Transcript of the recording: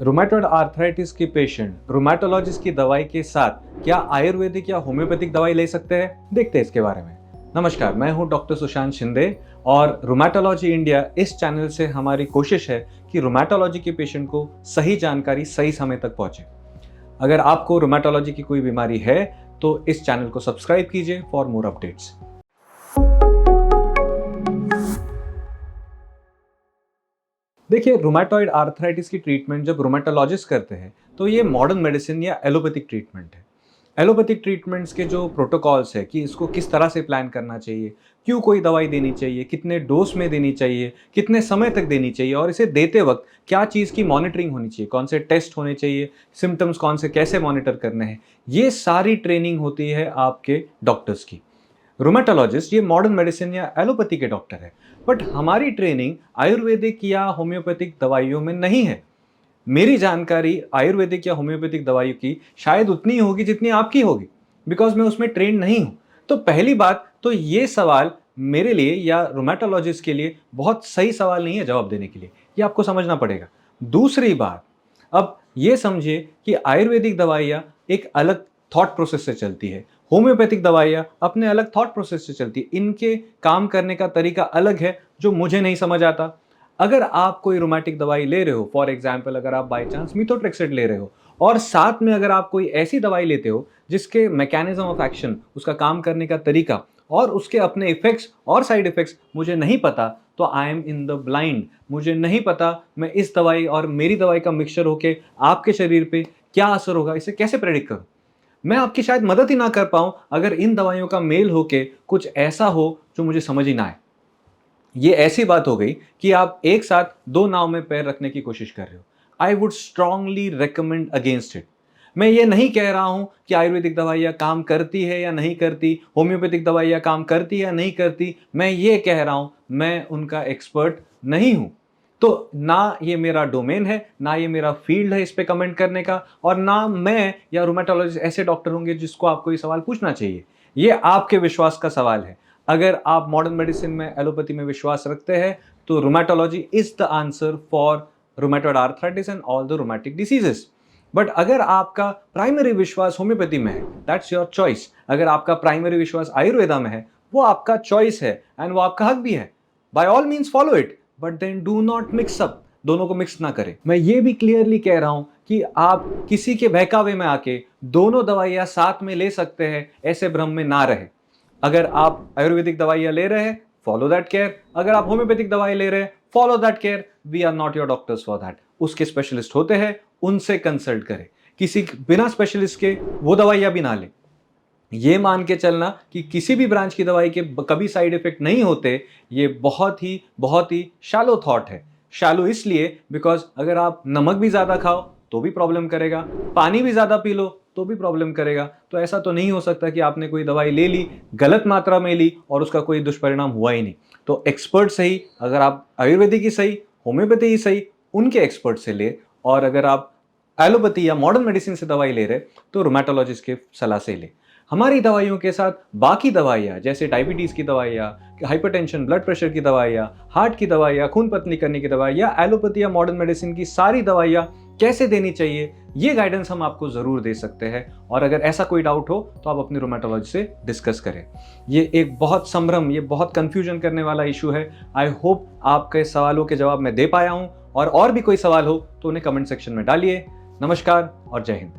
Rheumatoid arthritis के patient rheumatologist की दवाई के साथ क्या आयुर्वेदिक या होम्योपैथिक दवाई ले सकते हैं? देखते हैं इसके बारे में। नमस्कार, मैं हूं डॉक्टर सुशांत शिंदे और रुमेटोलॉजी इंडिया इस चैनल से हमारी कोशिश है कि रुमेटोलॉजी के पेशेंट को सही जानकारी सही समय तक पहुंचे। अगर आपको रुमेटोलॉजी की कोई बीमारी है तो इस चैनल को सब्सक्राइब कीजिए फॉर मोर अपडेट्स। देखिए, रुमेटॉइड आर्थराइटिस की ट्रीटमेंट जब रुमेटोलॉजिस्ट करते हैं तो ये मॉडर्न मेडिसिन या एलोपैथिक ट्रीटमेंट है। एलोपैथिक ट्रीटमेंट्स के जो प्रोटोकॉल्स है कि इसको किस तरह से प्लान करना चाहिए, क्यों कोई दवाई देनी चाहिए, कितने डोज में देनी चाहिए, कितने समय तक देनी चाहिए और इसे देते वक्त क्या चीज़ की मॉनिटरिंग होनी चाहिए, कौन से टेस्ट होने चाहिए, सिम्टम्स कौन से कैसे मॉनिटर करने हैं, ये सारी ट्रेनिंग होती है आपके डॉक्टर्स की। रुमेटोलॉजिस्ट ये मॉडर्न मेडिसिन या एलोपैथी के डॉक्टर है, बट हमारी ट्रेनिंग आयुर्वेदिक या होम्योपैथिक दवाइयों में नहीं है। मेरी जानकारी आयुर्वेदिक या होम्योपैथिक दवाइयों की शायद उतनी होगी जितनी आपकी होगी, बिकॉज मैं उसमें ट्रेंड नहीं हूं। तो पहली बात तो ये सवाल मेरे लिए या रुमेटोलॉजिस्ट के लिए बहुत सही सवाल नहीं है जवाब देने के लिए, ये आपको समझना पड़ेगा। दूसरी बात, अब ये समझिए कि आयुर्वेदिक दवाइयाँ एक अलग थॉट प्रोसेस से चलती है, होम्योपैथिक दवाइयाँ अपने अलग थॉट प्रोसेस से चलती है। इनके काम करने का तरीका अलग है जो मुझे नहीं समझ आता। अगर आप कोई रोमेटिक दवाई ले रहे हो, फॉर एग्जाम्पल अगर आप बाई चांस मिथोट्रेक्सेट ले रहे हो और साथ में अगर आप कोई ऐसी दवाई लेते हो जिसके मैकेनिज्म ऑफ एक्शन, उसका काम करने का तरीका और उसके अपने इफेक्ट्स और साइड इफेक्ट्स मुझे नहीं पता, तो I am in the blind. मुझे नहीं पता मैं इस दवाई और मेरी दवाई का मिक्सचर होके आपके शरीर पे क्या असर होगा, इसे कैसे प्रेडिक्ट करूं। मैं आपकी शायद मदद ही ना कर पाऊं अगर इन दवाइयों का मेल होके कुछ ऐसा हो जो मुझे समझ ही ना आए। ये ऐसी बात हो गई कि आप एक साथ दो नाव में पैर रखने की कोशिश कर रहे हो। I would strongly recommend against it. मैं ये नहीं कह रहा हूं कि आयुर्वेदिक दवाइयाँ काम करती है या नहीं करती, होम्योपैथिक दवाइयाँ काम करती है या नहीं करती। मैं ये कह रहा हूं मैं उनका एक्सपर्ट नहीं हूं। तो ना ये मेरा डोमेन है, ना ये मेरा फील्ड है इस पे कमेंट करने का, और ना मैं या रुमेटोलॉजिस्ट ऐसे डॉक्टर होंगे जिसको आपको ये सवाल पूछना चाहिए। ये आपके विश्वास का सवाल है। अगर आप मॉडर्न मेडिसिन में, एलोपैथी में विश्वास रखते हैं तो rheumatology is the answer for rheumatoid arthritis and all the rheumatic diseases. But अगर आपका प्राइमरी विश्वास होम्योपैथी में है, दैट्स योर चॉइस। अगर आपका प्राइमरी विश्वास आयुर्वेदा में है, वो आपका चॉइस है एंड वो आपका हक भी है। By all means follow it, but then do not mix up. दोनों को मिक्स ना करें। मैं ये भी क्लियरली कह रहा हूं कि आप किसी के बहकावे में आके दोनों दवाइयां साथ में ले सकते हैं, ऐसे भ्रम में ना रहे। अगर आप आयुर्वेदिक दवाइयां ले रहे हैं, फॉलो दैट केयर। अगर आप होम्योपैथिक दवाई ले रहे हैं, follow that care. We are not your doctors for that. उसके स्पेशलिस्ट होते हैं, उनसे कंसल्ट करें। किसी बिना स्पेशलिस्ट के वो दवाइयां भी ना लें। ये मान के चलना कि किसी भी ब्रांच की दवाई के कभी साइड इफेक्ट नहीं होते, ये बहुत ही शैलो थॉट है। शैलो इसलिए बिकॉज अगर आप नमक भी ज़्यादा खाओ तो भी प्रॉब्लम करेगा, पानी भी ज़्यादा पी लो तो भी प्रॉब्लम करेगा। तो ऐसा तो नहीं हो सकता कि आपने कोई दवाई ले ली, गलत मात्रा में ली और उसका कोई दुष्परिणाम हुआ ही नहीं। तो एक्सपर्ट सही, अगर आप आयुर्वेदिक ही सही, होम्योपैथी ही सही, उनके एक्सपर्ट से ले। और अगर आप एलोपैथी या मॉडर्न मेडिसिन से दवाई ले रहे तो रोमेटोलॉजिस्ट के सलाह से ले। हमारी दवाइयों के साथ बाकी दवाइयाँ जैसे डायबिटीज़ की दवाइयाँ, हाइपरटेंशन, ब्लड प्रेशर की दवाइयाँ, हार्ट की दवाइयाँ, खून पतली करने की दवाई या एलोपैथी या मॉडर्न मेडिसिन की सारी दवाइयाँ कैसे देनी चाहिए, ये गाइडेंस हम आपको ज़रूर दे सकते हैं। और अगर ऐसा कोई डाउट हो तो आप अपनी रोमेटोलॉजी से डिस्कस करें। ये एक बहुत संभ्रम, ये बहुत कन्फ्यूजन करने वाला इशू है। आई होप आपके सवालों के जवाब मैं दे पाया हूँ, और भी कोई सवाल हो तो उन्हें कमेंट सेक्शन में डालिए। नमस्कार और जय हिंद।